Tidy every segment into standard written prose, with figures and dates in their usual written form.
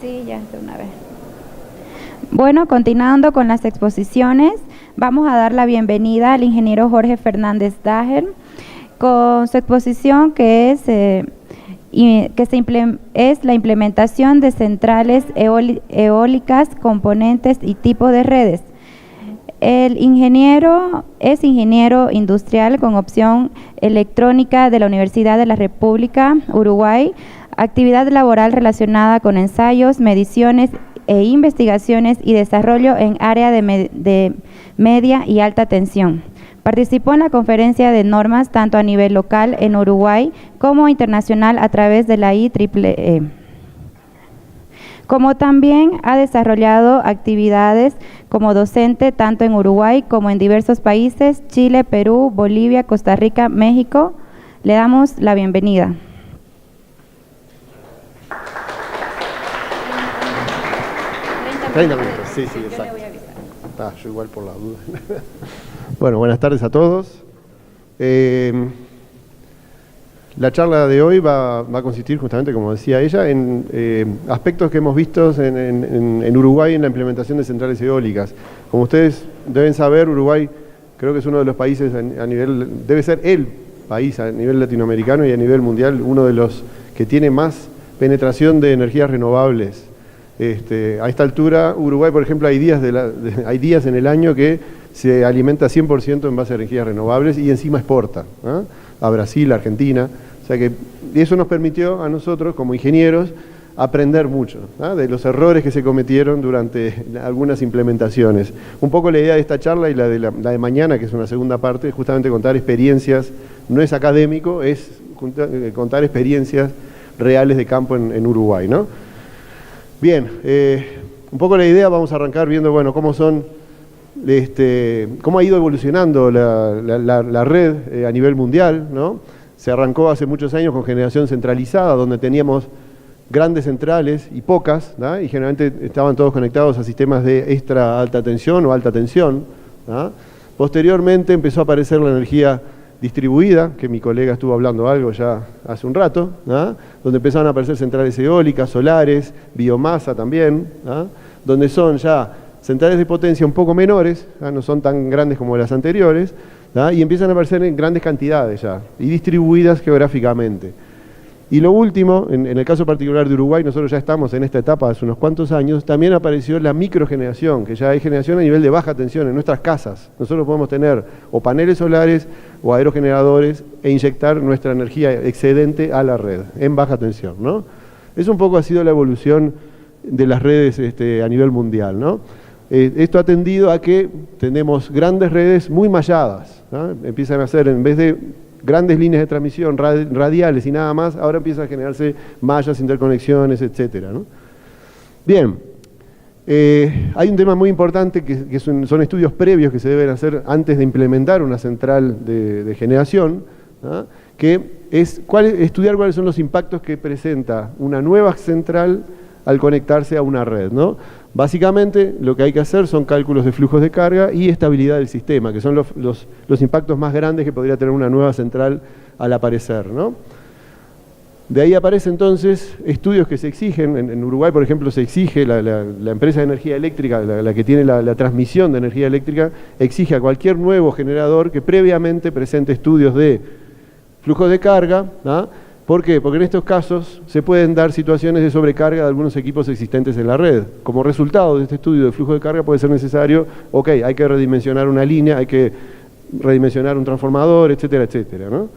Sí, ya de una vez. Bueno, continuando con las exposiciones, vamos a dar la bienvenida al ingeniero Jorge Fernández Daher con su exposición que es la implementación de centrales eólicas, componentes y tipos de redes. El ingeniero es ingeniero industrial con opción electrónica de la Universidad de la República Uruguay, actividad laboral relacionada con ensayos, mediciones e investigaciones y desarrollo en área de media y alta tensión. Participó en la conferencia de normas tanto a nivel local en Uruguay como internacional a través de la IEEE. Como también ha desarrollado actividades como docente tanto en Uruguay como en diversos países, Chile, Perú, Bolivia, Costa Rica, México. Le damos la bienvenida. Sí, exacto. Yo igual por la duda. Bueno, buenas tardes a todos. La charla de hoy va a consistir justamente, como decía ella, en aspectos que hemos visto en Uruguay en la implementación de centrales eólicas. Como ustedes deben saber, Uruguay creo que es uno de los países a nivel, debe ser el país a nivel latinoamericano y a nivel mundial, uno de los que tiene más penetración de energías renovables. A esta altura, Uruguay, por ejemplo, hay días en el año que se alimenta 100% en base a energías renovables y encima exporta, ¿eh? A Brasil, a Argentina. O sea que eso nos permitió a nosotros, como ingenieros, aprender mucho, ¿eh? De los errores que se cometieron durante algunas implementaciones. Un poco la idea de esta charla y la de mañana, que es una segunda parte, es justamente contar experiencias, no es académico, es contar experiencias reales de campo en Uruguay, ¿no? Bien, un poco la idea, vamos a arrancar viendo, bueno, cómo ha ido evolucionando la red a nivel mundial, ¿no? Se arrancó hace muchos años con generación centralizada, donde teníamos grandes centrales y pocas, ¿no? Y generalmente estaban todos conectados a sistemas de extra alta tensión o alta tensión, ¿no? Posteriormente empezó a aparecer la energía distribuida, que mi colega estuvo hablando algo ya hace un rato, ¿no? Donde empezaron a aparecer centrales eólicas, solares, biomasa también, ¿no? Donde son ya centrales de potencia un poco menores, ¿no? No son tan grandes como las anteriores, ¿no? Y empiezan a aparecer en grandes cantidades ya, y distribuidas geográficamente. Y lo último, en el caso particular de Uruguay, nosotros ya estamos en esta etapa hace unos cuantos años, también apareció la microgeneración, que ya hay generación a nivel de baja tensión en nuestras casas. Nosotros podemos tener o paneles solares o aerogeneradores e inyectar nuestra energía excedente a la red, en baja tensión, ¿no? Eso un poco ha sido la evolución de las redes a nivel mundial, ¿no? Esto ha tendido a que tenemos grandes redes muy malladas, ¿no? Empiezan a ser, en vez de grandes líneas de transmisión radiales y nada más, ahora empiezan a generarse mallas, interconexiones, etcétera, ¿no? Bien, hay un tema muy importante que son estudios previos que se deben hacer antes de implementar una central de generación, ¿no? Que es estudiar cuáles son los impactos que presenta una nueva central al conectarse a una red, ¿no? Básicamente lo que hay que hacer son cálculos de flujos de carga y estabilidad del sistema, que son los impactos más grandes que podría tener una nueva central al aparecer, ¿no? De ahí aparecen entonces estudios que se exigen. En Uruguay, por ejemplo, se exige, la empresa de energía eléctrica, la que tiene la transmisión de energía eléctrica, exige a cualquier nuevo generador que previamente presente estudios de flujos de carga, ¿no? ¿Por qué? Porque en estos casos se pueden dar situaciones de sobrecarga de algunos equipos existentes en la red. Como resultado de este estudio de flujo de carga puede ser necesario, hay que redimensionar una línea, hay que redimensionar un transformador, etcétera, etcétera, ¿no?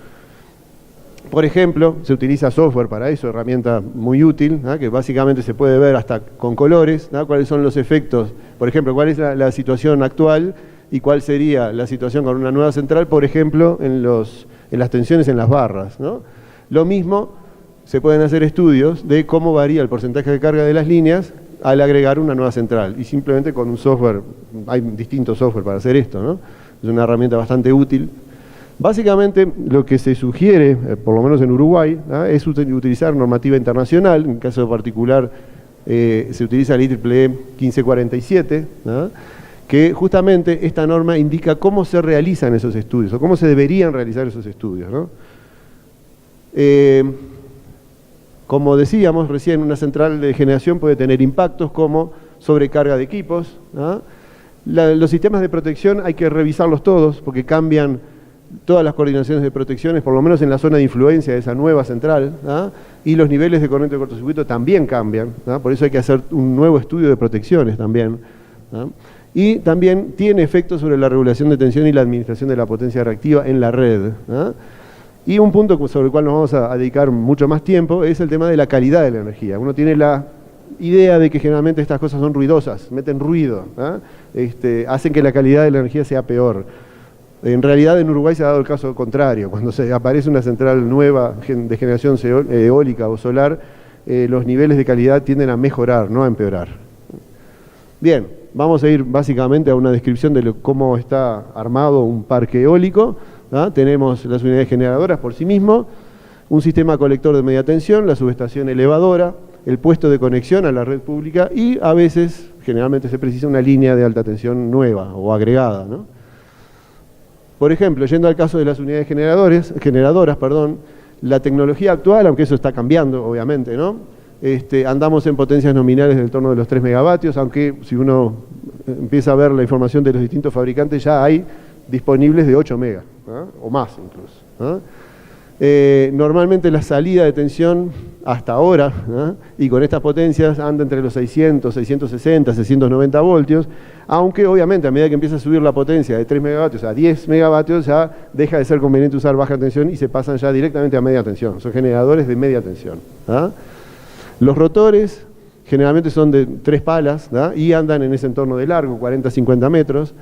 Por ejemplo, se utiliza software para eso, herramienta muy útil, ¿no? Que básicamente se puede ver hasta con colores, ¿no? Cuáles son los efectos, por ejemplo, cuál es la situación actual y cuál sería la situación con una nueva central, por ejemplo, en las tensiones en las barras, ¿no? Lo mismo, se pueden hacer estudios de cómo varía el porcentaje de carga de las líneas al agregar una nueva central. Y simplemente con un software, hay distintos software para hacer esto, ¿no? Es una herramienta bastante útil. Básicamente, lo que se sugiere, por lo menos en Uruguay, ¿no? Es utilizar normativa internacional. En caso particular, se utiliza el IEEE 1547, ¿no? Que justamente esta norma indica cómo se realizan esos estudios, o cómo se deberían realizar esos estudios, ¿no? Como decíamos recién, una central de generación puede tener impactos como sobrecarga de equipos. Los sistemas de protección hay que revisarlos todos porque cambian todas las coordinaciones de protecciones, por lo menos en la zona de influencia de esa nueva central, y los niveles de corriente de cortocircuito también cambian, por eso hay que hacer un nuevo estudio de protecciones también. Y también tiene efectos sobre la regulación de tensión y la administración de la potencia reactiva en la red. Y un punto sobre el cual nos vamos a dedicar mucho más tiempo es el tema de la calidad de la energía. Uno tiene la idea de que generalmente estas cosas son ruidosas, meten ruido, hacen que la calidad de la energía sea peor. En realidad en Uruguay se ha dado el caso contrario. Cuando se aparece una central nueva de generación eólica o solar, los niveles de calidad tienden a mejorar, no a empeorar. Bien, vamos a ir básicamente a una descripción de cómo está armado un parque eólico. Tenemos las unidades generadoras por sí mismo, un sistema colector de media tensión, la subestación elevadora, el puesto de conexión a la red pública y a veces, generalmente se precisa una línea de alta tensión nueva o agregada, Por ejemplo, yendo al caso de las unidades generadoras, la tecnología actual, aunque eso está cambiando, obviamente, andamos en potencias nominales del torno de los 3 megavatios, aunque si uno empieza a ver la información de los distintos fabricantes, ya hay disponibles de 8 megas, o más incluso. Normalmente la salida de tensión hasta ahora, y con estas potencias anda entre los 600, 660, 690 voltios, aunque obviamente a medida que empieza a subir la potencia de 3 megavatios a 10 megavatios ya deja de ser conveniente usar baja tensión y se pasan ya directamente a media tensión, son generadores de media tensión. Los rotores generalmente son de 3 palas y andan en ese entorno de largo, 40-50 metros,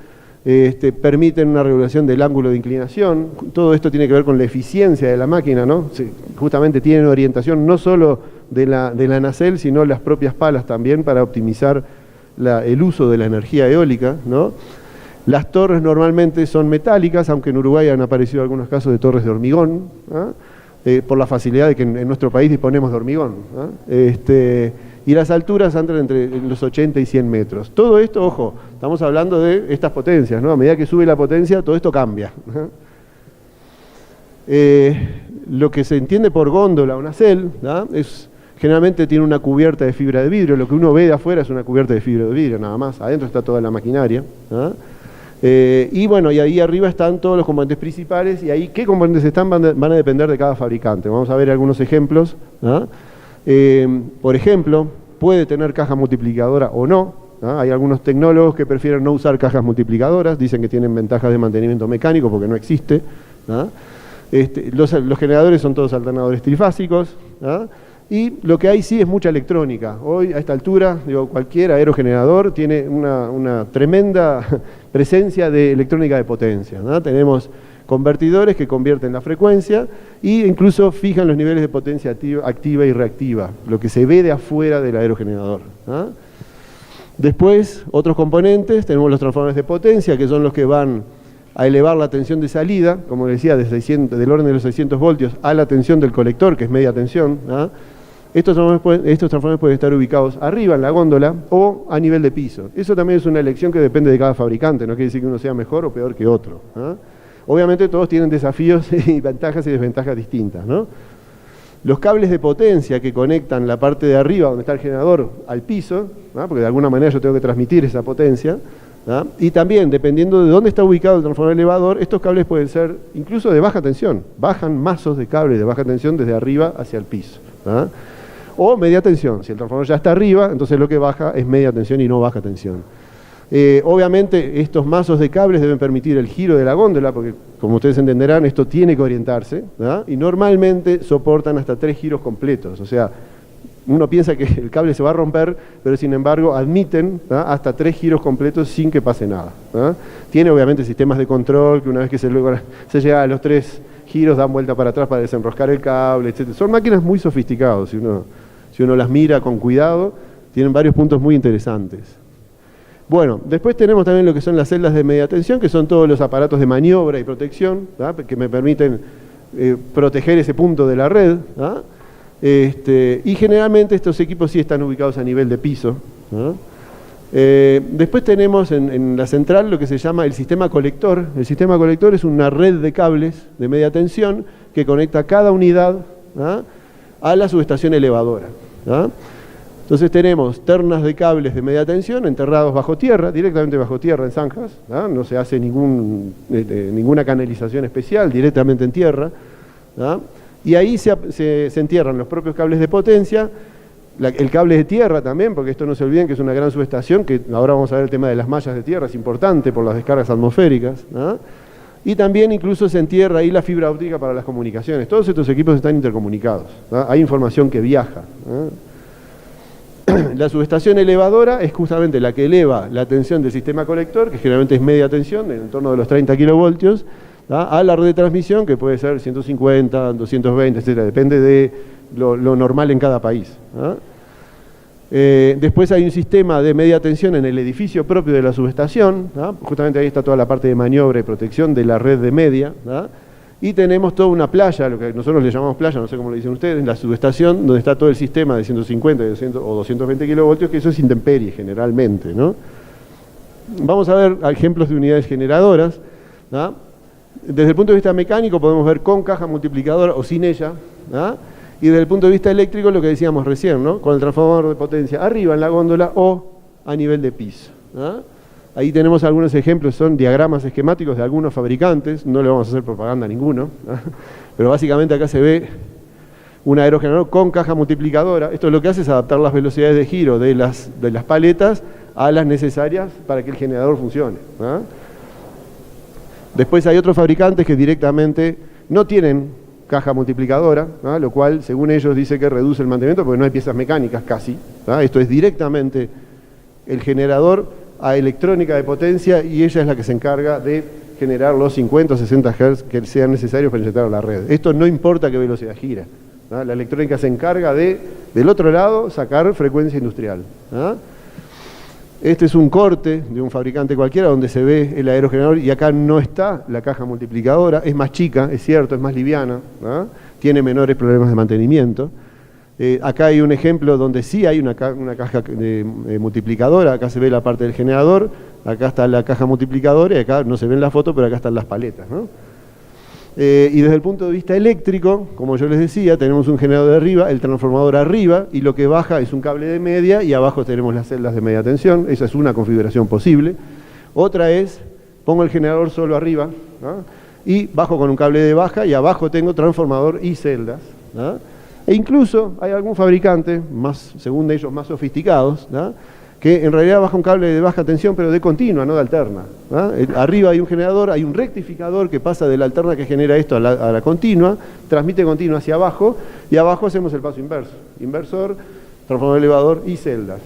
permiten una regulación del ángulo de inclinación. Todo esto tiene que ver con la eficiencia de la máquina, justamente tienen orientación no solo de la nacelle, sino las propias palas también para optimizar el uso de la energía eólica, Las torres normalmente son metálicas, aunque en Uruguay han aparecido algunos casos de torres de hormigón, por la facilidad de que en nuestro país disponemos de hormigón, y las alturas andan entre los 80 y 100 metros. Todo esto, ojo, estamos hablando de estas potencias, A medida que sube la potencia, todo esto cambia. Lo que se entiende por góndola o nacelle, generalmente tiene una cubierta de fibra de vidrio. Lo que uno ve de afuera es una cubierta de fibra de vidrio, nada más. Adentro está toda la maquinaria. Y bueno, y ahí arriba están todos los componentes principales, y ahí qué componentes están van a depender de cada fabricante. Vamos a ver algunos ejemplos. Por ejemplo, puede tener caja multiplicadora o no. Hay algunos tecnólogos que prefieren no usar cajas multiplicadoras, dicen que tienen ventajas de mantenimiento mecánico porque no existe. Los generadores son todos alternadores trifásicos, y lo que hay sí es mucha electrónica. Hoy a esta altura, cualquier aerogenerador tiene una tremenda presencia de electrónica de potencia. Tenemos convertidores que convierten la frecuencia e incluso fijan los niveles de potencia activa y reactiva, lo que se ve de afuera del aerogenerador. Después, otros componentes, tenemos los transformadores de potencia, que son los que van a elevar la tensión de salida, como decía, del orden de los 600 voltios a la tensión del colector, que es media tensión. Estos transformadores pueden estar ubicados arriba en la góndola o a nivel de piso. Eso también es una elección que depende de cada fabricante, no quiere decir que uno sea mejor o peor que otro. Obviamente todos tienen desafíos y ventajas y desventajas distintas. Los cables de potencia que conectan la parte de arriba, donde está el generador, al piso, porque de alguna manera yo tengo que transmitir esa potencia, y también, dependiendo de dónde está ubicado el transformador elevador, estos cables pueden ser incluso de baja tensión. Bajan mazos de cables de baja tensión desde arriba hacia el piso. O media tensión. Si el transformador ya está arriba, entonces lo que baja es media tensión y no baja tensión. Obviamente estos mazos de cables deben permitir el giro de la góndola, porque como ustedes entenderán, esto tiene que orientarse, y normalmente soportan hasta 3 giros completos. O sea, uno piensa que el cable se va a romper, pero sin embargo admiten hasta 3 giros completos sin que pase nada. Tiene obviamente sistemas de control que una vez que se llega a los 3 giros dan vuelta para atrás para desenroscar el cable, etc. Son máquinas muy sofisticadas, si uno las mira con cuidado, tienen varios puntos muy interesantes. Bueno, después tenemos también lo que son las celdas de media tensión, que son todos los aparatos de maniobra y protección, que me permiten proteger ese punto de la red. Y generalmente estos equipos sí están ubicados a nivel de piso. Después tenemos en la central lo que se llama el sistema colector. El sistema colector es una red de cables de media tensión que conecta cada unidad a la subestación elevadora. Entonces tenemos ternas de cables de media tensión enterrados bajo tierra, directamente bajo tierra en zanjas, no se hace ninguna canalización especial, directamente en tierra, y ahí se entierran los propios cables de potencia, el cable de tierra también, porque esto no se olviden que es una gran subestación, que ahora vamos a ver el tema de las mallas de tierra, es importante por las descargas atmosféricas, y también incluso se entierra ahí la fibra óptica para las comunicaciones. Todos estos equipos están intercomunicados, hay información que viaja. La subestación elevadora es justamente la que eleva la tensión del sistema colector, que generalmente es media tensión, en torno de los 30 kilovoltios, a la red de transmisión, que puede ser 150, 220, etc. Depende de lo normal en cada país. Después hay un sistema de media tensión en el edificio propio de la subestación, justamente ahí está toda la parte de maniobra y protección de la red de media, y tenemos toda una playa, lo que nosotros le llamamos playa, no sé cómo le dicen ustedes, la subestación donde está todo el sistema de 150 o 220 kilovoltios, que eso es intemperie generalmente, Vamos a ver ejemplos de unidades generadoras. Desde el punto de vista mecánico podemos ver con caja multiplicadora o sin ella, y desde el punto de vista eléctrico lo que decíamos recién, con el transformador de potencia arriba en la góndola o a nivel de piso. Ahí tenemos algunos ejemplos, son diagramas esquemáticos de algunos fabricantes, no le vamos a hacer propaganda a ninguno, pero básicamente acá se ve un aerogenerador con caja multiplicadora. Esto lo que hace es adaptar las velocidades de giro de las paletas a las necesarias para que el generador funcione. Después hay otros fabricantes que directamente no tienen caja multiplicadora, lo cual según ellos dice que reduce el mantenimiento porque no hay piezas mecánicas casi. Esto es directamente el generador a electrónica de potencia y ella es la que se encarga de generar los 50 o 60 Hz que sean necesarios para inyectar a la red. Esto no importa qué velocidad gira. La electrónica se encarga de, del otro lado, sacar frecuencia industrial. Este es un corte de un fabricante cualquiera donde se ve el aerogenerador y acá no está la caja multiplicadora, es más chica, es cierto, es más liviana, tiene menores problemas de mantenimiento. Acá hay un ejemplo donde sí hay una caja multiplicadora, acá se ve la parte del generador, acá está la caja multiplicadora y acá no se ve en la foto, pero acá están las paletas. Y desde el punto de vista eléctrico, como yo les decía, tenemos un generador de arriba, el transformador arriba, y lo que baja es un cable de media y abajo tenemos las celdas de media tensión. Esa es una configuración posible. Otra es, pongo el generador solo arriba, y bajo con un cable de baja y abajo tengo transformador y celdas. E incluso hay algún fabricante, según ellos más sofisticados, que en realidad baja un cable de baja tensión pero de continua, no de alterna. Arriba hay un generador, hay un rectificador que pasa de la alterna que genera esto a la continua, transmite continua hacia abajo y abajo hacemos el paso inverso. Inversor, transformador elevador y celdas.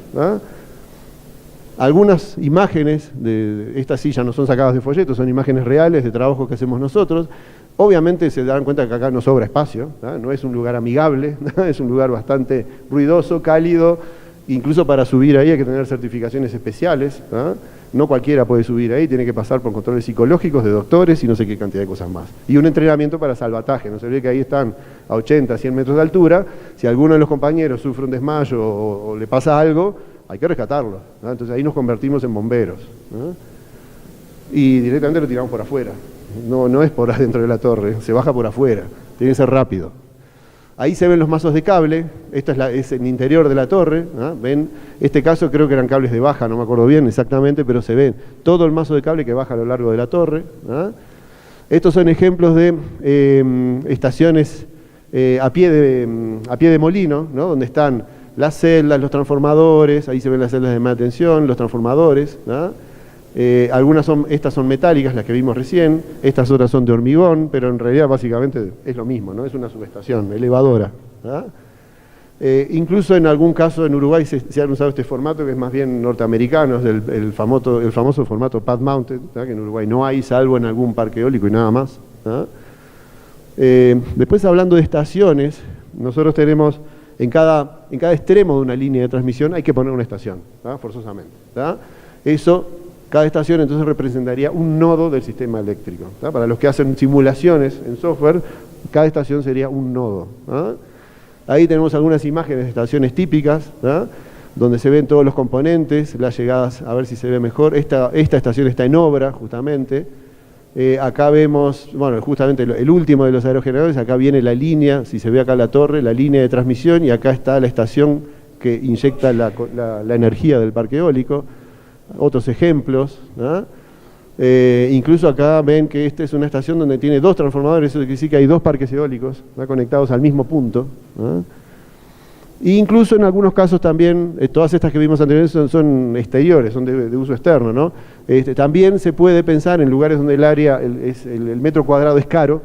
Algunas imágenes de estas sillas no son sacadas de folletos, son imágenes reales de trabajos que hacemos nosotros. Obviamente se darán cuenta que acá no sobra espacio, no es un lugar amigable, es un lugar bastante ruidoso, cálido, incluso para subir ahí hay que tener certificaciones especiales, no cualquiera puede subir ahí, tiene que pasar por controles psicológicos de doctores y no sé qué cantidad de cosas más. Y un entrenamiento para salvataje, no se olvide que ahí están a 80, 100 metros de altura, si alguno de los compañeros sufre un desmayo o le pasa algo, hay que rescatarlo, entonces ahí nos convertimos en bomberos, y directamente lo tiramos por afuera. No es por adentro de la torre, se baja por afuera, tiene que ser rápido. Ahí se ven los mazos de cable, esto es el interior de la torre, ven, este caso creo que eran cables de baja, no me acuerdo bien exactamente, pero se ven todo el mazo de cable que baja a lo largo de la torre. Estos son ejemplos de estaciones a pie de molino, donde están las celdas, los transformadores, ahí se ven las celdas de media tensión, los transformadores, estas son metálicas, las que vimos recién, estas otras son de hormigón, pero en realidad básicamente es lo mismo, es una subestación elevadora. Incluso en algún caso en Uruguay se ha usado este formato que es más bien norteamericano, es el famoso formato pad mounted, que en Uruguay no hay salvo en algún parque eólico y nada más. Después hablando de estaciones, nosotros tenemos en cada extremo de una línea de transmisión hay que poner una estación, forzosamente. Cada estación entonces representaría un nodo del sistema eléctrico. Para los que hacen simulaciones en software, cada estación sería un nodo. Ahí tenemos algunas imágenes de estaciones típicas, donde se ven todos los componentes, las llegadas, a ver si se ve mejor. Esta estación está en obra, justamente. Acá vemos, bueno, justamente el último de los aerogeneradores, acá viene la línea, si se ve acá la torre, la línea de transmisión, y acá está la estación que inyecta la energía del parque eólico. Otros ejemplos, ¿no? Incluso acá ven que esta es una estación donde tiene 2 transformadores, eso quiere decir que hay 2 parques eólicos, ¿no?, conectados al mismo punto, ¿no? E incluso en algunos casos también, todas estas que vimos anteriormente son exteriores, son de uso externo, ¿no? También se puede pensar en lugares donde el área, el metro cuadrado es caro,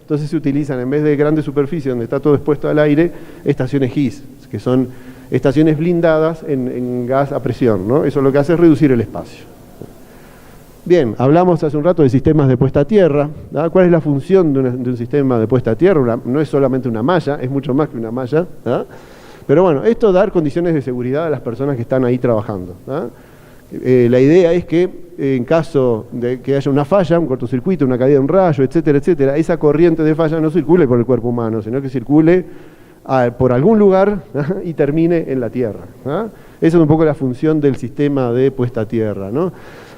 entonces se utilizan, en vez de grandes superficies donde está todo expuesto al aire, estaciones GIS, que son estaciones blindadas en gas a presión, ¿no? Eso lo que hace es reducir el espacio. Bien, hablamos hace un rato de sistemas de puesta a tierra, ¿no? ¿Cuál es la función de un sistema de puesta a tierra? No es solamente una malla, es mucho más que una malla, ¿no? Pero bueno, esto dar condiciones de seguridad a las personas que están ahí trabajando, ¿no? La idea es que en caso de que haya una falla, un cortocircuito, una caída de un rayo, etcétera, etcétera, esa corriente de falla no circule por el cuerpo humano, sino que circule por algún lugar, ¿no?, y termine en la tierra, ¿no? Esa es un poco la función del sistema de puesta a tierra, ¿no?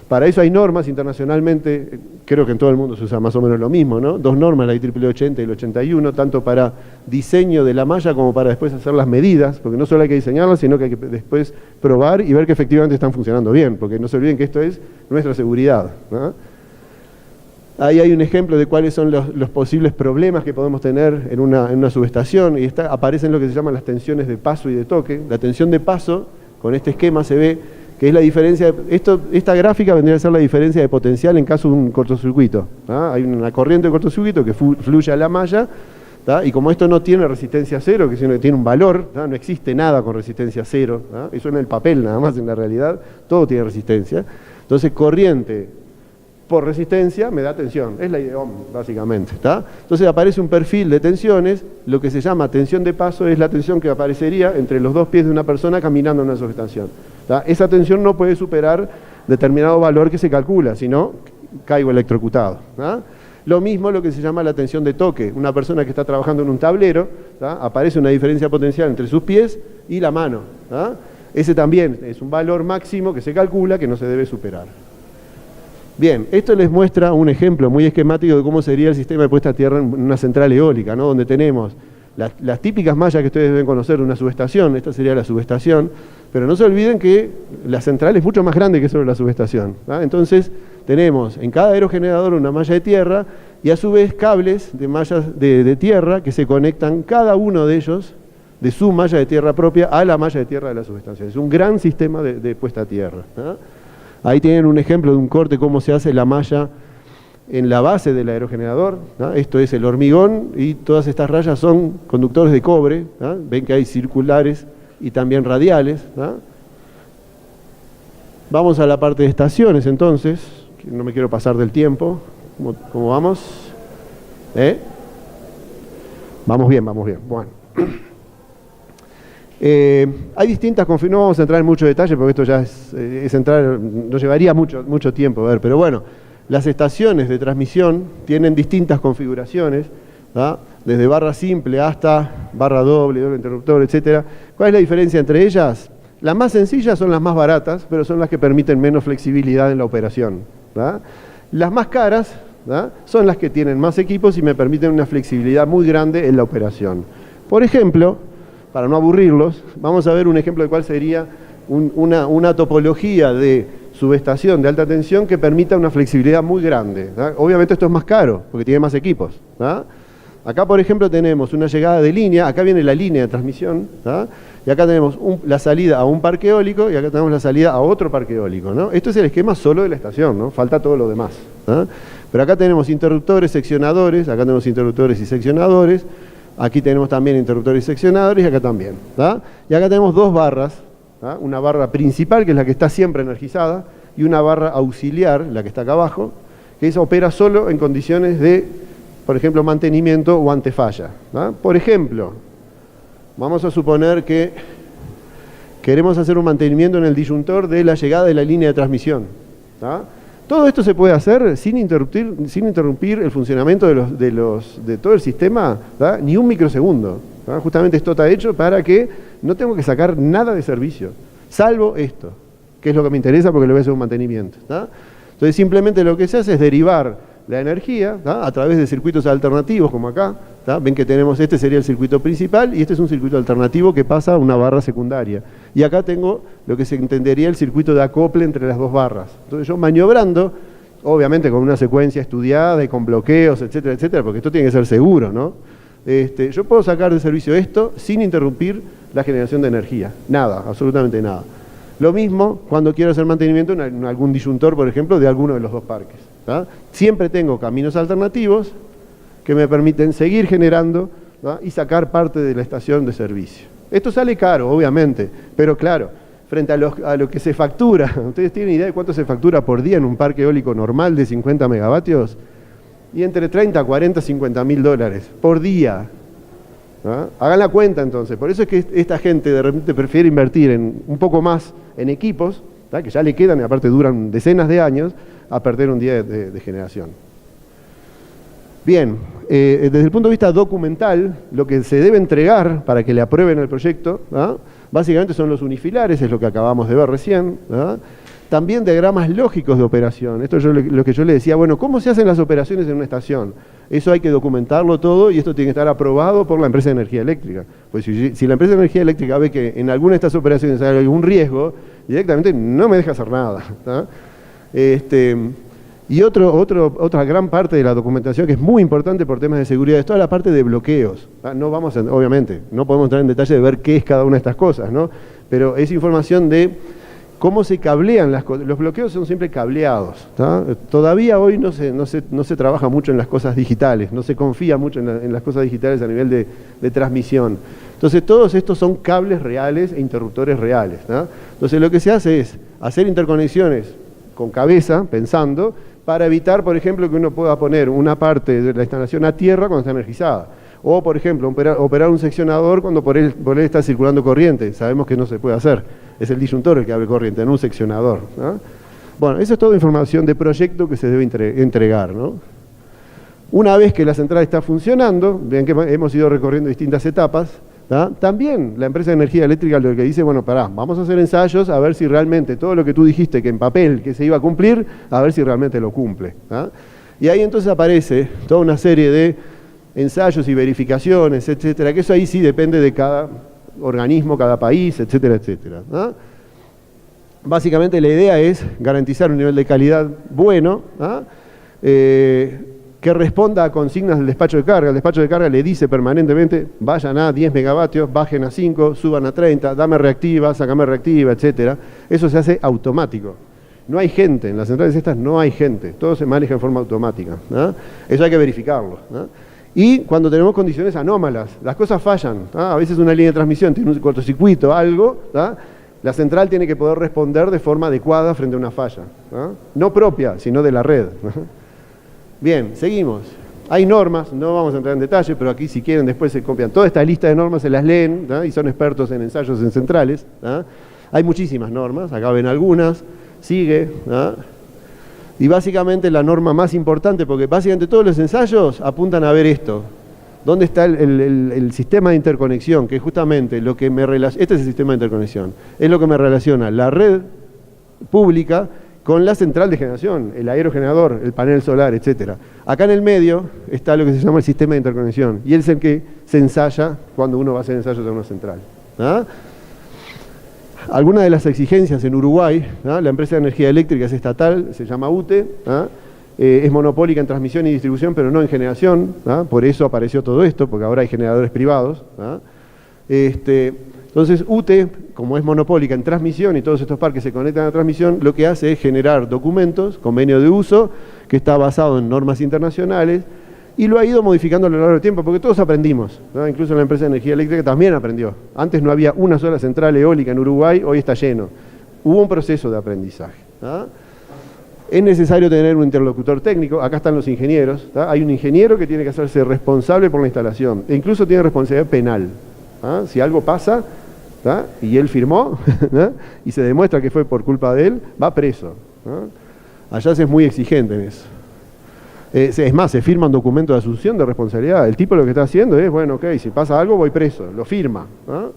Para eso hay normas internacionalmente, creo que en todo el mundo se usa más o menos lo mismo, ¿no? 2 normas, la IEEE 80 y el 81, tanto para diseño de la malla como para después hacer las medidas, porque no solo hay que diseñarlas, sino que hay que después probar y ver que efectivamente están funcionando bien, porque no se olviden que esto es nuestra seguridad, ¿no? Ahí hay un ejemplo de cuáles son los posibles problemas que podemos tener en una subestación, y aparecen lo que se llaman las tensiones de paso y de toque. La tensión de paso, con este esquema se ve que es la diferencia, esta gráfica vendría a ser la diferencia de potencial en caso de un cortocircuito, ¿tá? Hay una corriente de cortocircuito que fluye a la malla, ¿tá? Y como esto no tiene resistencia cero, que sino que tiene un valor, ¿tá? No existe nada con resistencia cero, ¿tá? Eso en el papel nada más, en la realidad todo tiene resistencia. Entonces corriente por resistencia me da tensión, es la idea básicamente, ¿tá? Entonces aparece un perfil de tensiones, lo que se llama tensión de paso es la tensión que aparecería entre los 2 pies de una persona caminando en una sujetación, ¿tá? Esa tensión no puede superar determinado valor que se calcula, si no caigo electrocutado, ¿tá? Lo mismo lo que se llama la tensión de toque, una persona que está trabajando en un tablero, ¿tá? Aparece una diferencia potencial entre sus pies y la mano, ¿tá? Ese también es un valor máximo que se calcula que no se debe superar. Bien, esto les muestra un ejemplo muy esquemático de cómo sería el sistema de puesta a tierra en una central eólica, ¿no? Donde tenemos las típicas mallas que ustedes deben conocer de una subestación, esta sería la subestación, pero no se olviden que la central es mucho más grande que solo la subestación, ¿tá? Entonces tenemos en cada aerogenerador una malla de tierra y a su vez cables de mallas de tierra que se conectan cada uno de ellos de su malla de tierra propia a la malla de tierra de la subestación. Es un gran sistema de puesta a tierra, ¿tá? Ahí tienen un ejemplo de un corte, cómo se hace la malla en la base del aerogenerador, ¿no? Esto es el hormigón y todas estas rayas son conductores de cobre, ¿no? Ven que hay circulares y también radiales, ¿no? Vamos a la parte de estaciones entonces, que no me quiero pasar del tiempo. ¿Cómo vamos? Vamos bien, bueno. Hay distintas configuraciones, no vamos a entrar en mucho detalle porque esto ya es entrar, nos llevaría mucho tiempo a ver, pero bueno, las estaciones de transmisión tienen distintas configuraciones, ¿tá? Desde barra simple hasta barra doble interruptor, etcétera. ¿Cuál es la diferencia entre ellas? Las más sencillas son las más baratas, pero son las que permiten menos flexibilidad en la operación, ¿tá? Las más caras, ¿tá?, son las que tienen más equipos y me permiten una flexibilidad muy grande en la operación. Por ejemplo, para no aburrirlos, vamos a ver un ejemplo de cuál sería una topología de subestación de alta tensión que permita una flexibilidad muy grande, ¿tá? Obviamente esto es más caro, porque tiene más equipos, ¿tá? Acá, por ejemplo, tenemos una llegada de línea, acá viene la línea de transmisión, ¿tá? Y acá tenemos la salida a un parque eólico y acá tenemos la salida a otro parque eólico, ¿no? Esto es el esquema solo de la estación, ¿no? Falta todo lo demás, ¿tá? Pero acá tenemos interruptores, seccionadores, acá tenemos interruptores y seccionadores, aquí tenemos también interruptores y seccionadores y acá también, ¿tá? Y acá tenemos 2 barras, ¿tá? Una barra principal, que es la que está siempre energizada, y una barra auxiliar, la que está acá abajo, que esa opera solo en condiciones de, por ejemplo, mantenimiento o antefalla, ¿tá? Por ejemplo, vamos a suponer que queremos hacer un mantenimiento en el disyuntor de la llegada de la línea de transmisión, ¿tá? Todo esto se puede hacer sin interrumpir el funcionamiento de todo el sistema, ¿tá?, ni un microsegundo, ¿tá? Justamente esto está hecho para que no tengo que sacar nada de servicio, salvo esto, que es lo que me interesa porque le voy a hacer un mantenimiento, ¿tá? Entonces simplemente lo que se hace es derivar la energía, ¿tá?, a través de circuitos alternativos como acá. ¿Tá? Ven que tenemos, este sería el circuito principal y este es un circuito alternativo que pasa a una barra secundaria. Y acá tengo lo que se entendería el circuito de acople entre las dos barras. Entonces yo maniobrando, obviamente con una secuencia estudiada y con bloqueos, etcétera, etcétera, porque esto tiene que ser seguro, ¿no? Yo puedo sacar de servicio esto sin interrumpir la generación de energía. Nada, absolutamente nada. Lo mismo cuando quiero hacer mantenimiento en algún disyuntor, por ejemplo, de alguno de los dos parques. ¿Tá? Siempre tengo caminos alternativos que me permiten seguir generando, ¿no?, y sacar parte de la estación de servicio. Esto sale caro, obviamente, pero claro, frente a lo que se factura, ¿ustedes tienen idea de cuánto se factura por día en un parque eólico normal de 50 megavatios? Y entre 30, 40, 50 mil dólares por día. ¿No? Hagan la cuenta entonces. Por eso es que esta gente de repente prefiere invertir un poco más en equipos, ¿tá?, que ya le quedan y aparte duran decenas de años, a perder un día de generación. Bien, desde el punto de vista documental, lo que se debe entregar para que le aprueben el proyecto, ¿no?, básicamente son los unifilares, es lo que acabamos de ver recién, ¿no?, también diagramas lógicos de operación. Esto es lo que yo le decía, bueno, ¿cómo se hacen las operaciones en una estación? Eso hay que documentarlo todo y esto tiene que estar aprobado por la empresa de energía eléctrica. Pues si la empresa de energía eléctrica ve que en alguna de estas operaciones hay algún riesgo, directamente no me deja hacer nada, ¿no? Y otra gran parte de la documentación que es muy importante por temas de seguridad es toda la parte de bloqueos. No vamos obviamente, no podemos entrar en detalle de ver qué es cada una de estas cosas, ¿no? Pero es información de cómo se cablean las cosas. Los bloqueos son siempre cableados. ¿Tá? Todavía hoy no se trabaja mucho en las cosas digitales, no se confía mucho en las cosas digitales a nivel de transmisión. Entonces todos estos son cables reales e interruptores reales. ¿Tá? Entonces lo que se hace es hacer interconexiones con cabeza, pensando, para evitar, por ejemplo, que uno pueda poner una parte de la instalación a tierra cuando está energizada. O, por ejemplo, operar un seccionador cuando por él está circulando corriente. Sabemos que no se puede hacer. Es el disyuntor el que abre corriente, no un seccionador, ¿no? Bueno, eso es toda información de proyecto que se debe entregar, ¿no? Una vez que la central está funcionando, ven que hemos ido recorriendo distintas etapas, ¿tá? También la empresa de energía eléctrica lo que dice, bueno, pará, vamos a hacer ensayos a ver si realmente todo lo que tú dijiste que en papel que se iba a cumplir, a ver si realmente lo cumple. ¿Tá? Y ahí entonces aparece toda una serie de ensayos y verificaciones, etcétera, que eso ahí sí depende de cada organismo, cada país, etcétera, etcétera. ¿No? Básicamente la idea es garantizar un nivel de calidad bueno, ¿no?, que responda a consignas del despacho de carga. El despacho de carga le dice permanentemente, vayan a 10 megavatios, bajen a 5, suban a 30, dame reactiva, sácame reactiva, etcétera. Eso se hace automático. No hay gente, en las centrales estas no hay gente, todo se maneja en forma automática, ¿no? Eso hay que verificarlo, ¿no? Y cuando tenemos condiciones anómalas, las cosas fallan, ¿tá? A veces una línea de transmisión tiene un cortocircuito, algo, ¿tá? La central tiene que poder responder de forma adecuada frente a una falla, ¿no? No propia, sino de la red, ¿no? Bien, seguimos. Hay normas, no vamos a entrar en detalle, pero aquí si quieren después se copian toda esta lista de normas, se las leen, ¿tá? Y son expertos en ensayos en centrales, ¿tá? Hay muchísimas normas, acá ven algunas, sigue, ¿tá? Y básicamente la norma más importante, porque básicamente todos los ensayos apuntan a ver esto. ¿Dónde está el sistema de interconexión? Que es justamente lo que me relaciona, este es el sistema de interconexión, es lo que me relaciona la red pública con la central de generación, el aerogenerador, el panel solar, etcétera. Acá en el medio está lo que se llama el sistema de interconexión, y es el que se ensaya cuando uno va a hacer ensayos en una central. ¿Ah? Algunas de las exigencias en Uruguay, ¿no? La empresa de energía eléctrica es estatal, se llama UTE, ¿no? Es monopólica en transmisión y distribución, pero no en generación, ¿no? Por eso apareció todo esto, porque ahora hay generadores privados, ¿no? Entonces UTE, como es monopólica en transmisión y todos estos parques se conectan a transmisión, lo que hace es generar documentos, convenio de uso, que está basado en normas internacionales, y lo ha ido modificando a lo largo del tiempo, porque todos aprendimos, ¿no? Incluso la empresa de energía eléctrica también aprendió. Antes no había una sola central eólica en Uruguay, hoy está lleno. Hubo un proceso de aprendizaje, ¿no? Es necesario tener un interlocutor técnico, acá están los ingenieros, ¿no? Hay un ingeniero que tiene que hacerse responsable por la instalación, e incluso tiene responsabilidad penal, ¿no? Si algo pasa, ¿no?, y él firmó, ¿no?, y se demuestra que fue por culpa de él, va preso, ¿no? Allá se es muy exigente en eso. Es más, se firma un documento de asunción de responsabilidad. El tipo lo que está haciendo es, bueno, ok, si pasa algo voy preso, lo firma, ¿no?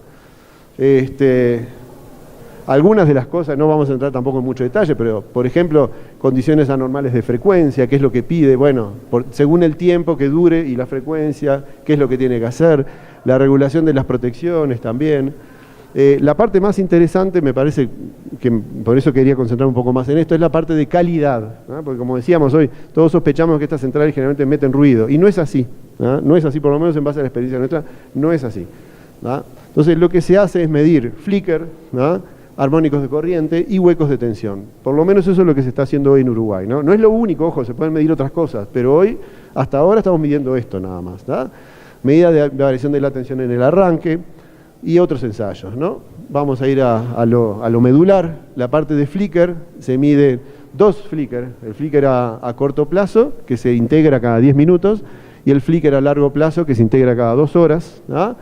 Algunas de las cosas, no vamos a entrar tampoco en mucho detalle, pero por ejemplo, condiciones anormales de frecuencia, qué es lo que pide, bueno, según el tiempo que dure y la frecuencia, qué es lo que tiene que hacer, la regulación de las protecciones también. La parte más interesante, me parece que por eso quería concentrar un poco más en esto, es la parte de calidad, ¿no? Porque como decíamos hoy, todos sospechamos que estas centrales generalmente meten ruido, y no es así, ¿no? No es así, por lo menos en base a la experiencia nuestra, no es así, ¿no? Entonces lo que se hace es medir flicker, ¿no? Armónicos de corriente y huecos de tensión. Por lo menos eso es lo que se está haciendo hoy en Uruguay, ¿no? No es lo único, ojo, se pueden medir otras cosas, pero hoy, hasta ahora estamos midiendo esto nada más, ¿no? Medida de variación de la tensión en el arranque y otros ensayos, ¿no? Vamos a ir a lo medular. La parte de flicker, se mide 2 flicker, el flicker a corto plazo, que se integra cada 10 minutos, y el flicker a largo plazo, que se integra cada 2 horas, ¿no?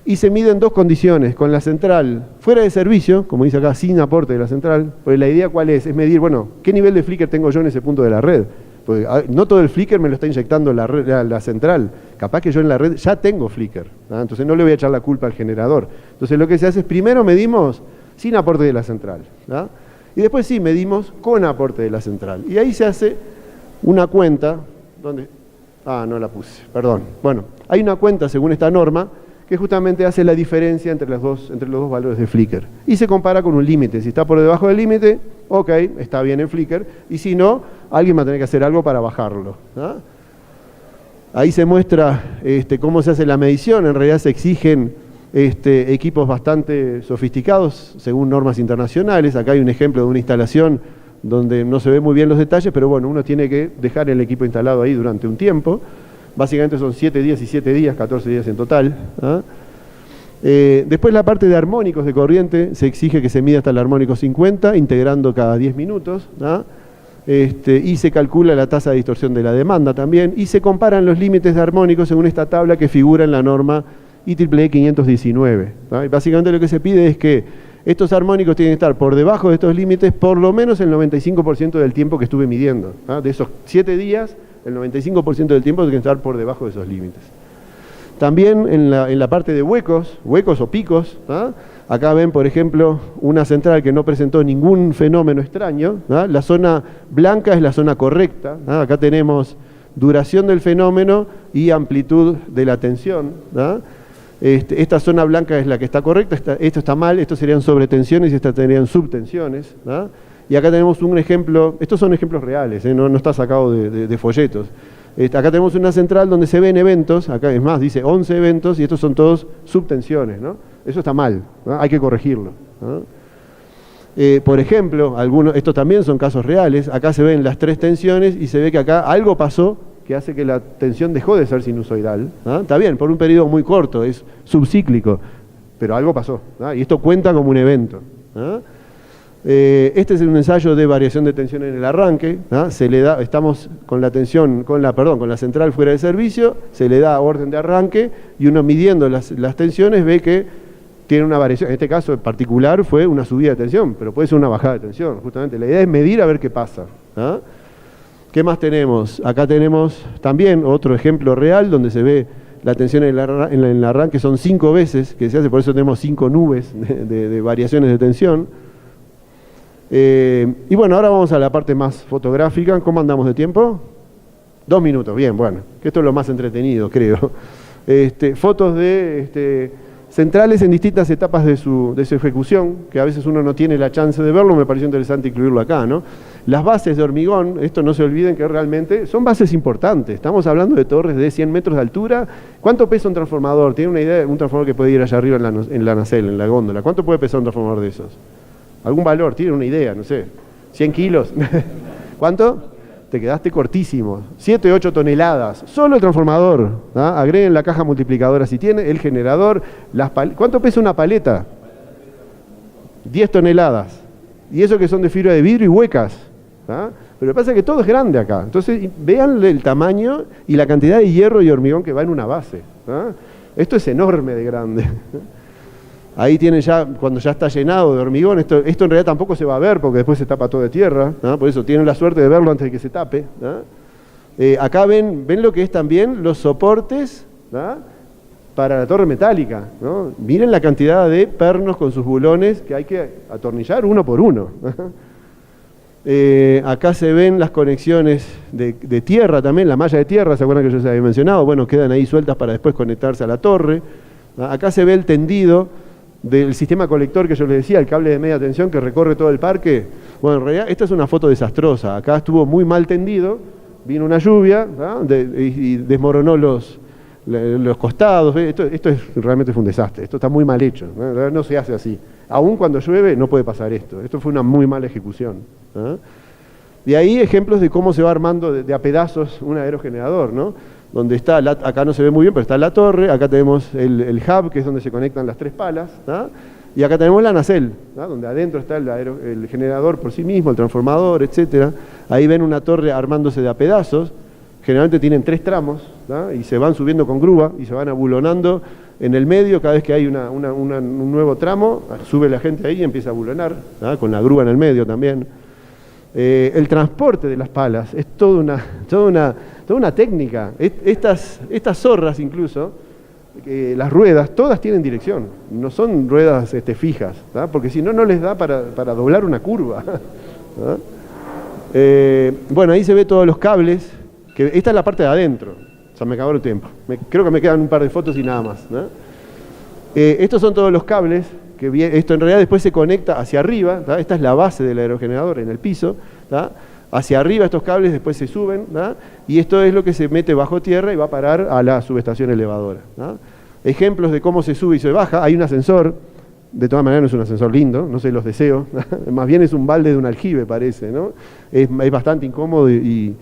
Y se miden 2 condiciones, con la central fuera de servicio, como dice acá, sin aporte de la central, porque la idea ¿cuál es? Es medir, bueno, ¿qué nivel de flicker tengo yo en ese punto de la red? Porque no todo el flicker me lo está inyectando la central, capaz que yo en la red ya tengo flicker, ¿no? Entonces no le voy a echar la culpa al generador. Entonces lo que se hace es primero medimos sin aporte de la central, ¿no? Y después sí medimos con aporte de la central. Y ahí se hace una cuenta, ¿dónde? Ah, no la puse, perdón. Bueno, hay una cuenta según esta norma, que justamente hace la diferencia entre los dos valores de flicker. Y se compara con un límite. Si está por debajo del límite, ok, está bien en flicker. Y si no, alguien va a tener que hacer algo para bajarlo, ¿no? Ahí se muestra cómo se hace la medición. En realidad se exigen equipos bastante sofisticados según normas internacionales. Acá hay un ejemplo de una instalación donde no se ven muy bien los detalles, pero bueno, uno tiene que dejar el equipo instalado ahí durante un tiempo. Básicamente son 7 días y 7 días, 14 días en total, ¿ah? Después la parte de armónicos de corriente, se exige que se mida hasta el armónico 50, integrando cada 10 minutos, ¿ah? Y se calcula la tasa de distorsión de la demanda también, y se comparan los límites de armónicos según esta tabla que figura en la norma IEEE 519. ¿Ah? Y básicamente lo que se pide es que estos armónicos tienen que estar por debajo de estos límites por lo menos el 95% del tiempo que estuve midiendo, ¿ah? De esos 7 días, el 95% del tiempo tiene que estar por debajo de esos límites. También en la parte de huecos o picos, ¿ah? Acá ven, por ejemplo, una central que no presentó ningún fenómeno extraño, ¿ah? La zona blanca es la zona correcta, ¿ah? Acá tenemos duración del fenómeno y amplitud de la tensión, ¿ah? Esta zona blanca es la que está correcta, esto está mal, estos serían sobretensiones y estas serían subtensiones, ¿ah? Y acá tenemos un ejemplo, estos son ejemplos reales, no está sacado de folletos. Acá tenemos una central donde se ven eventos, acá es más, dice 11 eventos y estos son todos subtensiones, ¿no? Eso está mal, ¿no? Hay que corregirlo, ¿no? Por ejemplo, estos también son casos reales, acá se ven las 3 tensiones y se ve que acá algo pasó que hace que la tensión dejó de ser sinusoidal, ¿no? Está bien, por un periodo muy corto, es subcíclico, pero algo pasó, ¿no? Y esto cuenta como un evento, ¿no? Este es un ensayo de variación de tensión en el arranque, ¿no? Estamos con la tensión, con la central fuera de servicio, se le da orden de arranque y uno midiendo las tensiones ve que tiene una variación. En este caso en particular fue una subida de tensión, pero puede ser una bajada de tensión. Justamente la idea es medir a ver qué pasa, ¿no? ¿Qué más tenemos? Acá tenemos también otro ejemplo real donde se ve la tensión en el arranque, son 5 veces que se hace, por eso tenemos 5 nubes de variaciones de tensión. Y bueno, ahora vamos a la parte más fotográfica. ¿Cómo andamos de tiempo? 2 minutos, bien, bueno, que esto es lo más entretenido, creo. Fotos de centrales en distintas etapas de su ejecución, que a veces uno no tiene la chance de verlo, me pareció interesante incluirlo acá, ¿no? Las bases de hormigón, esto no se olviden que realmente son bases importantes, estamos hablando de torres de 100 metros de altura. ¿Cuánto pesa un transformador? ¿Tiene una idea? Un transformador que puede ir allá arriba en la nacelle, en la góndola, ¿cuánto puede pesar un transformador de esos? ¿Algún valor? ¿Tiene una idea? No sé, 100 kilos. ¿Cuánto? Te quedaste cortísimo. 7, 8 toneladas. Solo el transformador, ¿no? Agreguen la caja multiplicadora si tiene, el generador. ¿Cuánto pesa una paleta? 10 toneladas. Y eso que son de fibra de vidrio y huecas, ¿no? Pero lo que pasa es que todo es grande acá. Entonces vean el tamaño y la cantidad de hierro y hormigón que va en una base, ¿no? Esto es enorme de grande. Ahí tienen ya, cuando ya está llenado de hormigón, esto en realidad tampoco se va a ver porque después se tapa todo de tierra, ¿no? Por eso tienen la suerte de verlo antes de que se tape, ¿no? Acá ven lo que es también los soportes, ¿no? para la torre metálica, ¿no? Miren la cantidad de pernos con sus bulones que hay que atornillar uno por uno. Acá se ven las conexiones de tierra también, la malla de tierra, ¿se acuerdan que yo les había mencionado? Bueno, quedan ahí sueltas para después conectarse a la torre. Acá se ve el tendido del sistema colector que yo les decía, el cable de media tensión que recorre todo el parque. Bueno, en realidad esta es una foto desastrosa. Acá estuvo muy mal tendido, vino una lluvia, ¿no? Y desmoronó los costados. Esto realmente fue un desastre. Esto está muy mal hecho, ¿no? No se hace así. Aún cuando llueve no puede pasar esto. Esto fue una muy mala ejecución, ¿no? Y ahí ejemplos de cómo se va armando de a pedazos un aerogenerador, ¿no? Donde está, acá no se ve muy bien, pero está la torre, acá tenemos el hub, que es donde se conectan las 3 palas, ¿no? Y acá tenemos la nacelle, ¿no? Donde adentro está el generador por sí mismo, el transformador, etc. Ahí ven una torre armándose de a pedazos, generalmente tienen 3 tramos, ¿no? Y se van subiendo con grúa y se van abulonando en el medio. Cada vez que hay un nuevo tramo, sube la gente ahí y empieza a abulonar, ¿no? Con la grúa en el medio también. El transporte de las palas es toda una técnica. Estas zorras incluso, las ruedas, todas tienen dirección, no son ruedas fijas, ¿tá? Porque si no, no les da para doblar una curva. Bueno, ahí se ve todos los cables, que esta es la parte de adentro. O sea, me acabó el tiempo. Creo que me quedan un par de fotos y nada más, ¿no? Estos son todos los cables. Esto en realidad después se conecta hacia arriba, ¿tá? Esta es la base del aerogenerador en el piso, ¿tá? Hacia arriba estos cables después se suben, ¿tá? Y esto es lo que se mete bajo tierra y va a parar a la subestación elevadora, ¿tá? Ejemplos de cómo se sube y se baja: hay un ascensor, de todas maneras no es un ascensor lindo, no se los deseo, más bien es un balde de un aljibe, parece, ¿no? Es bastante incómodo y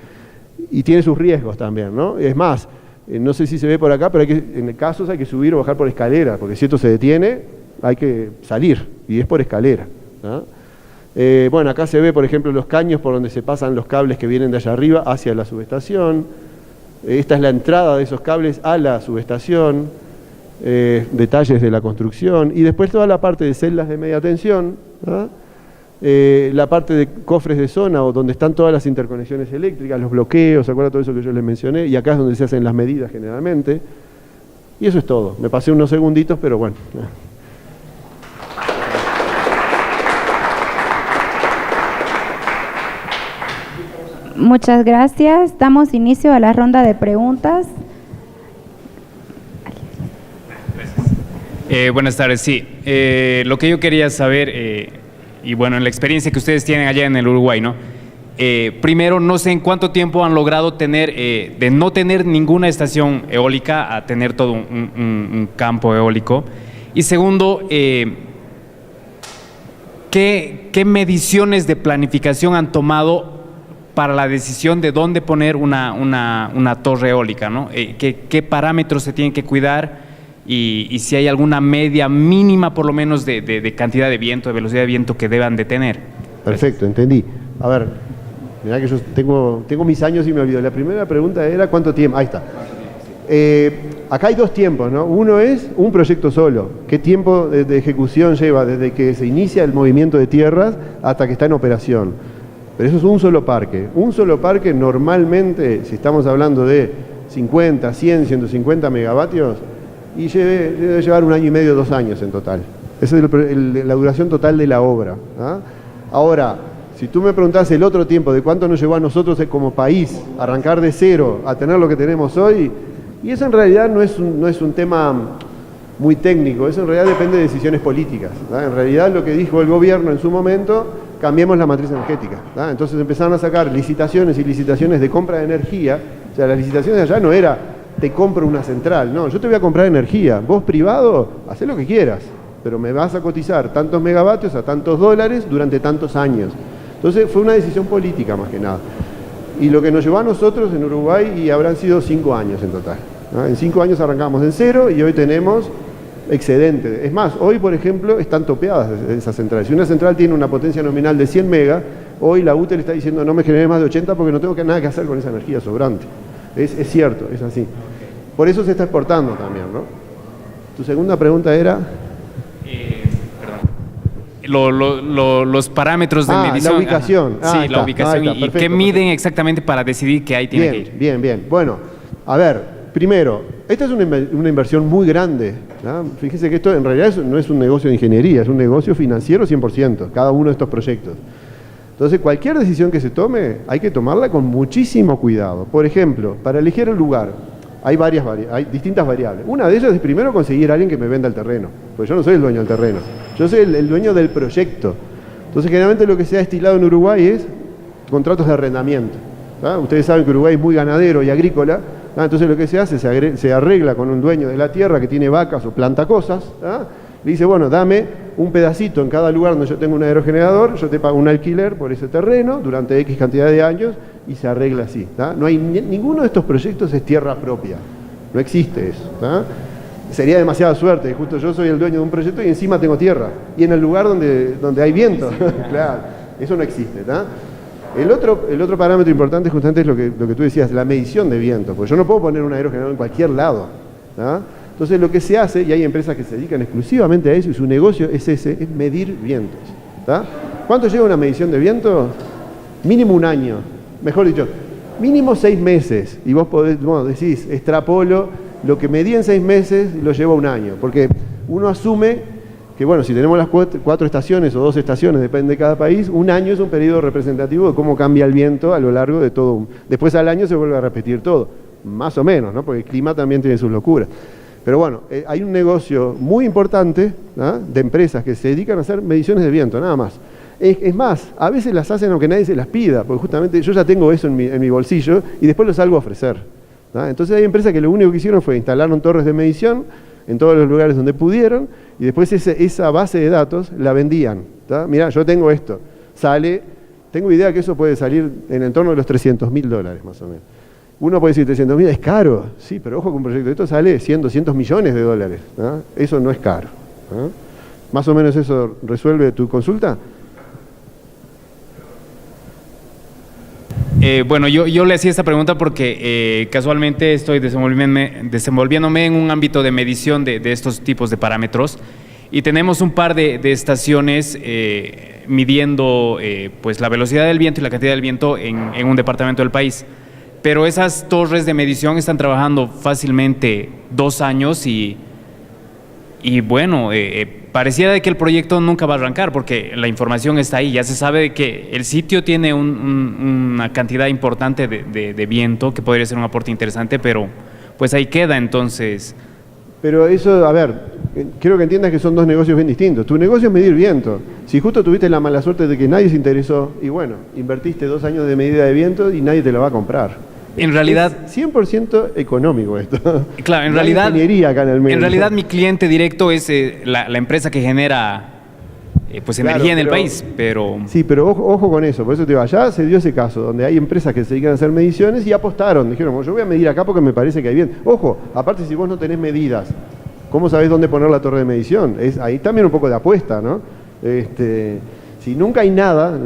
tiene sus riesgos también, ¿no? Es más, no sé si se ve por acá, pero en casos hay que subir o bajar por escalera, porque si esto se detiene, hay que salir, y es por escalera, ¿no? Bueno, acá se ve, por ejemplo, los caños por donde se pasan los cables que vienen de allá arriba hacia la subestación. Esta es la entrada de esos cables a la subestación, detalles de la construcción, y después toda la parte de celdas de media tensión, ¿no? La parte de cofres de zona, o donde están todas las interconexiones eléctricas, los bloqueos, ¿se acuerdan todo eso que yo les mencioné? Y acá es donde se hacen las medidas generalmente. Y eso es todo. Me pasé unos segunditos, pero bueno. Muchas gracias. Damos inicio a la ronda de preguntas. Buenas tardes, sí. Lo que yo quería saber, y bueno, en la experiencia que ustedes tienen allá en el Uruguay, ¿no? Primero, no sé en cuánto tiempo han logrado tener, de no tener ninguna estación eólica a tener todo un campo eólico. Y segundo, ¿qué mediciones de planificación han tomado para la decisión de dónde poner una torre eólica, ¿no? ¿Qué parámetros se tienen que cuidar? Y si hay alguna media mínima, por lo menos, de cantidad de viento, de velocidad de viento que deban de tener. Perfecto, entendí. A ver, mirá que yo tengo mis años y me olvido. La primera pregunta era ¿cuánto tiempo? Ahí está. Acá hay 2 tiempos, ¿no? Uno es un proyecto solo. ¿Qué tiempo de ejecución lleva desde que se inicia el movimiento de tierras hasta que está en operación? Pero eso es un solo parque. Un solo parque normalmente, si estamos hablando de 50, 100, 150 megavatios, y debe llevar 1 año y medio, 2 años en total. Esa es la duración total de la obra, ¿ah? Ahora, si tú me preguntás el otro tiempo de cuánto nos llevó a nosotros como país arrancar de cero a tener lo que tenemos hoy, y eso en realidad no es un tema muy técnico, eso en realidad depende de decisiones políticas, ¿tá? En realidad lo que dijo el gobierno en su momento: cambiemos la matriz energética, ¿tá? Entonces empezaron a sacar licitaciones y licitaciones de compra de energía. O sea, las licitaciones allá no era te compro una central, no, yo te voy a comprar energía, vos privado, hacé lo que quieras, pero me vas a cotizar tantos megavatios a tantos dólares durante tantos años. Entonces fue una decisión política más que nada. Y lo que nos llevó a nosotros en Uruguay, y habrán sido 5 años en total, ¿no? En 5 años arrancamos en cero y hoy tenemos excedente. Es más, hoy por ejemplo están topeadas esas centrales. Si una central tiene una potencia nominal de 100 megas, hoy la UTE le está diciendo no me genere más de 80 porque no tengo nada que hacer con esa energía sobrante. Es cierto, es así. Por eso se está exportando también, ¿no? Tu segunda pregunta era... los parámetros de medición. La ubicación. Sí, la ubicación. ¿Y qué miden exactamente para decidir que ahí tiene que ir? Bien. Bueno, a ver, primero, esta es una inversión muy grande, ¿no? Fíjense que esto en realidad no es un negocio de ingeniería, es un negocio financiero 100%, cada uno de estos proyectos. Entonces, cualquier decisión que se tome, hay que tomarla con muchísimo cuidado. Por ejemplo, para elegir el lugar, hay distintas variables. Una de ellas es primero conseguir a alguien que me venda el terreno, porque yo no soy el dueño del terreno, yo soy el dueño del proyecto. Entonces, generalmente lo que se ha estilado en Uruguay es contratos de arrendamiento. Ustedes saben que Uruguay es muy ganadero y agrícola, entonces lo que se hace, se arregla con un dueño de la tierra que tiene vacas o planta cosas, le dice, bueno, dame un pedacito en cada lugar donde yo tengo un aerogenerador, yo te pago un alquiler por ese terreno durante X cantidad de años y se arregla así. No hay ninguno de estos proyectos es tierra propia, no existe eso. Sería demasiada suerte, justo yo soy el dueño de un proyecto y encima tengo tierra, y en el lugar donde hay viento. Claro, eso no existe. El otro parámetro importante justamente es lo que tú decías, la medición de viento, porque yo no puedo poner un aerogenerador en cualquier lado. Entonces lo que se hace, y hay empresas que se dedican exclusivamente a eso, y su negocio es medir vientos. ¿Cuánto lleva una medición de viento? Mínimo un año, mejor dicho, mínimo 6 meses, y vos decís, extrapolo, lo que medí en 6 meses lo llevo a un año, porque uno asume que bueno, si tenemos las 4 estaciones o 2 estaciones, depende de cada país, un año es un periodo representativo de cómo cambia el viento a lo largo de todo. Después al año se vuelve a repetir todo, más o menos, ¿no? Porque el clima también tiene sus locuras. Pero bueno, hay un negocio muy importante, ¿no?, de empresas que se dedican a hacer mediciones de viento, nada más. Es más, a veces las hacen aunque nadie se las pida, porque justamente yo ya tengo eso en mi bolsillo y después lo salgo a ofrecer, ¿no? Entonces hay empresas que lo único que hicieron fue instalaron torres de medición en todos los lugares donde pudieron, y después esa base de datos la vendían. Mirá, yo tengo esto, tengo idea que eso puede salir en el torno de los $300.000 más o menos. Uno puede decir, 300.000 es caro, sí, pero ojo que un proyecto de esto sale 100, 200 millones de dólares, ¿no? Eso no es caro, ¿no? ¿Más o menos eso resuelve tu consulta? Bueno, yo le hacía esta pregunta porque casualmente estoy desenvolviéndome en un ámbito de medición de estos tipos de parámetros, y tenemos un par de estaciones midiendo pues la velocidad del viento y la cantidad del viento en un departamento del país. Pero esas torres de medición están trabajando fácilmente 2 años y bueno, pareciera de que el proyecto nunca va a arrancar porque la información está ahí. Ya se sabe de que el sitio tiene una cantidad importante de viento que podría ser un aporte interesante, pero pues ahí queda entonces. Pero eso, a ver, quiero que entiendas que son 2 negocios bien distintos. Tu negocio es medir viento. Si justo tuviste la mala suerte de que nadie se interesó y bueno, invertiste 2 años de medida de viento y nadie te lo va a comprar. En realidad, es 100% económico esto. Claro, en realidad mi cliente directo es la empresa que genera pues energía en el país, pero... Sí, pero ojo con eso, por eso te digo, allá se dio ese caso, donde hay empresas que se dedican a hacer mediciones y apostaron, dijeron, bueno, yo voy a medir acá porque me parece que hay bien. Ojo, aparte si vos no tenés medidas, ¿cómo sabés dónde poner la torre de medición? Ahí también un poco de apuesta, ¿no? Si nunca hay nada,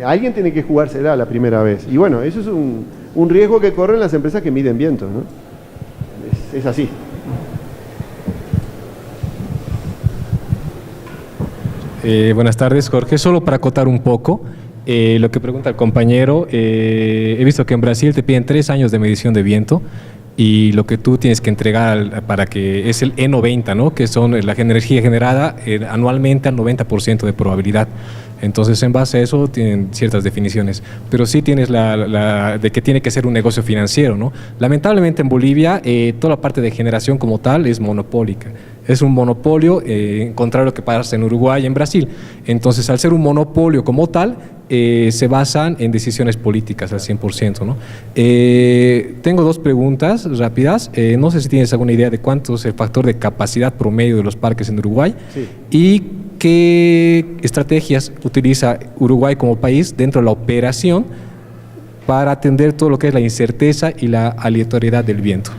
alguien tiene que jugársela la primera vez. Y bueno, eso es un riesgo que corren las empresas que miden viento, ¿no? Es así. Buenas tardes, Jorge. Solo para acotar un poco lo que pregunta el compañero, he visto que en Brasil te piden 3 años de medición de viento y lo que tú tienes que entregar para que es el E90, ¿no?, que son la energía generada anualmente al 90% de probabilidad. Entonces, en base a eso, tienen ciertas definiciones. Pero sí tienes de que tiene que ser un negocio financiero, ¿no? Lamentablemente, en Bolivia, toda la parte de generación como tal es monopólica. Es un monopolio, contrario a lo que pasa en Uruguay y en Brasil. Entonces, al ser un monopolio como tal, se basan en decisiones políticas al 100%, ¿no? Tengo 2 preguntas rápidas. No sé si tienes alguna idea de cuánto es el factor de capacidad promedio de los parques en Uruguay. Sí. Y ¿qué estrategias utiliza Uruguay como país dentro de la operación para atender todo lo que es la incerteza y la aleatoriedad del viento?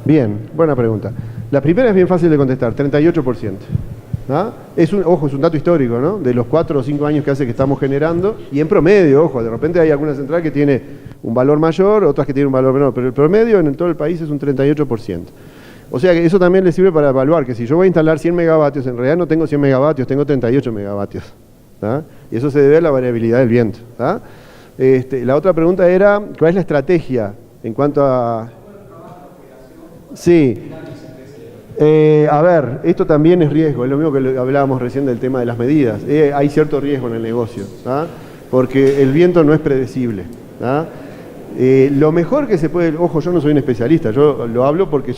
Bien, buena pregunta. La primera es bien fácil de contestar, 38%. ¿Ah? Ojo, es un dato histórico, ¿no? De los 4 o 5 años que hace que estamos generando, y en promedio, ojo, de repente hay alguna central que tiene un valor mayor, otras que tienen un valor menor, pero el promedio en todo el país es un 38%. O sea que eso también le sirve para evaluar que si yo voy a instalar 100 megavatios, en realidad no tengo 100 megavatios, tengo 38 megavatios. ¿Ah? Y eso se debe a la variabilidad del viento. ¿Ah? La otra pregunta era, ¿cuál es la estrategia en cuanto a... Sí. A ver, esto también es riesgo, es lo mismo que hablábamos recién del tema de las medidas. Hay cierto riesgo en el negocio, ¿tá? Porque el viento no es predecible, ¿tá? Lo mejor que se puede, ojo, yo no soy un especialista, yo lo hablo porque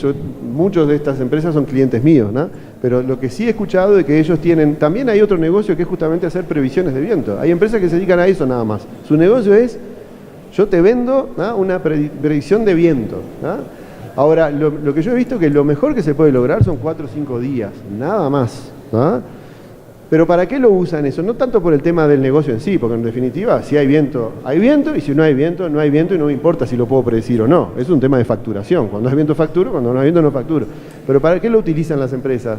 muchos de estas empresas son clientes míos, ¿no? Pero lo que sí he escuchado es que ellos tienen, también hay otro negocio que es justamente hacer previsiones de viento. Hay empresas que se dedican a eso nada más. Su negocio es, yo te vendo, ¿no?, una predicción de viento, ¿no? Ahora, lo que yo he visto que lo mejor que se puede lograr son 4 o 5 días, nada más, ¿no? Pero ¿para qué lo usan eso? No tanto por el tema del negocio en sí, porque en definitiva, si hay viento, y si no hay viento, no hay viento y no me importa si lo puedo predecir o no. Es un tema de facturación. Cuando hay viento facturo, cuando no hay viento no facturo. Pero ¿para qué lo utilizan las empresas?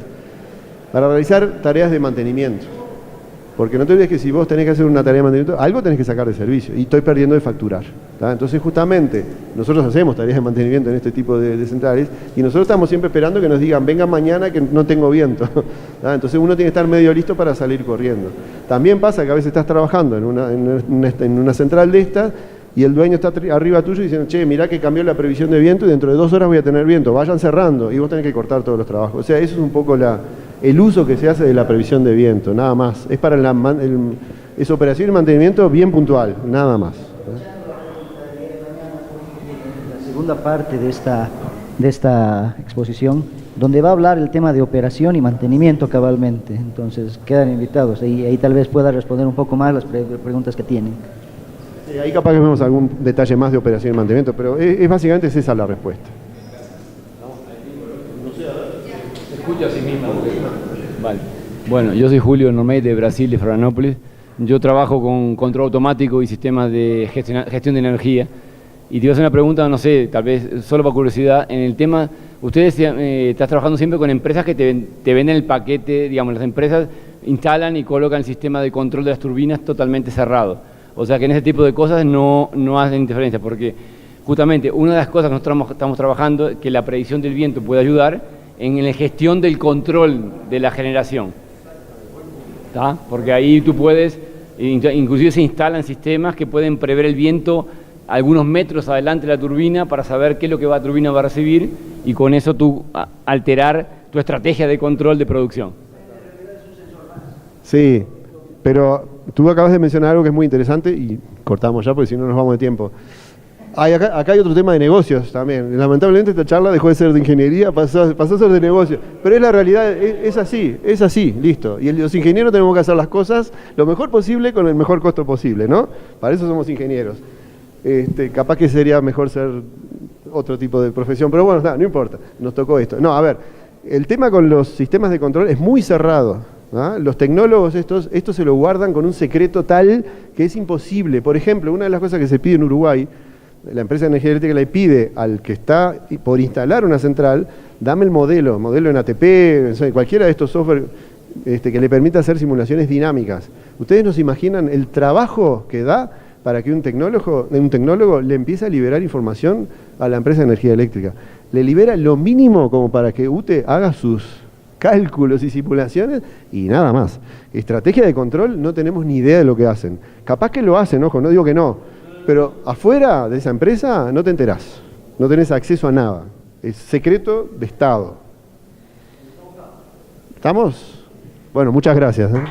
Para realizar tareas de mantenimiento. Porque no te olvides que si vos tenés que hacer una tarea de mantenimiento, algo tenés que sacar de servicio. Y estoy perdiendo de facturar, ¿tá? Entonces justamente, nosotros hacemos tareas de mantenimiento en este tipo de centrales y nosotros estamos siempre esperando que nos digan, vengan mañana que no tengo viento, ¿tá? Entonces uno tiene que estar medio listo para salir corriendo. También pasa que a veces estás trabajando en una central de estas y el dueño está arriba tuyo diciendo, che, mirá que cambió la previsión de viento y dentro de 2 horas voy a tener viento, vayan cerrando, y vos tenés que cortar todos los trabajos. O sea, eso es un poco el uso que se hace de la previsión de viento, nada más. Es para es operación y mantenimiento bien puntual, nada más. La segunda parte de esta exposición, donde va a hablar el tema de operación y mantenimiento cabalmente. Entonces, quedan invitados. Ahí tal vez pueda responder un poco más las preguntas que tienen. Ahí capaz que vemos algún detalle más de operación y mantenimiento, pero básicamente es esa la respuesta. ¿Se escucha a sí mismo? Vale. Bueno, yo soy Julio Normey de Brasil, de Florianópolis. Yo trabajo con control automático y sistemas de gestión de energía. Y te iba a hacer una pregunta, no sé, tal vez solo por curiosidad, en el tema, ustedes estás trabajando siempre con empresas que te venden el paquete, digamos, las empresas instalan y colocan el sistema de control de las turbinas totalmente cerrado. O sea que en ese tipo de cosas no hacen interferencia, porque justamente una de las cosas que nosotros estamos trabajando es que la predicción del viento puede ayudar en la gestión del control de la generación. ¿Tá? Porque ahí tú puedes, inclusive se instalan sistemas que pueden prever el viento algunos metros adelante de la turbina para saber qué es lo que la turbina va a recibir y con eso tú alterar tu estrategia de control de producción. Sí, pero tú acabas de mencionar algo que es muy interesante y cortamos ya porque si no nos vamos de tiempo. Acá hay otro tema de negocios también. Lamentablemente esta charla dejó de ser de ingeniería, pasó a ser de negocios. Pero es la realidad, es así, listo. Y los ingenieros tenemos que hacer las cosas lo mejor posible con el mejor costo posible, ¿no? Para eso somos ingenieros. Capaz que sería mejor ser otro tipo de profesión, pero bueno, no importa, nos tocó esto. No, a ver, el tema con los sistemas de control es muy cerrado, ¿no? Los tecnólogos esto se lo guardan con un secreto tal que es imposible. Por ejemplo, una de las cosas que se pide en Uruguay, la empresa de energía eléctrica le pide al que está por instalar una central, dame el modelo en ATP, cualquiera de estos software que le permita hacer simulaciones dinámicas. ¿Ustedes no se imaginan el trabajo que da para que un tecnólogo le empiece a liberar información a la empresa de energía eléctrica? Le libera lo mínimo como para que UTE haga sus cálculos y simulaciones y nada más. Estrategia de control, no tenemos ni idea de lo que hacen. Capaz que lo hacen, ojo, no digo que no, pero afuera de esa empresa no te enterás, no tenés acceso a nada. Es secreto de Estado. ¿Estamos? Bueno, muchas gracias, ¿eh?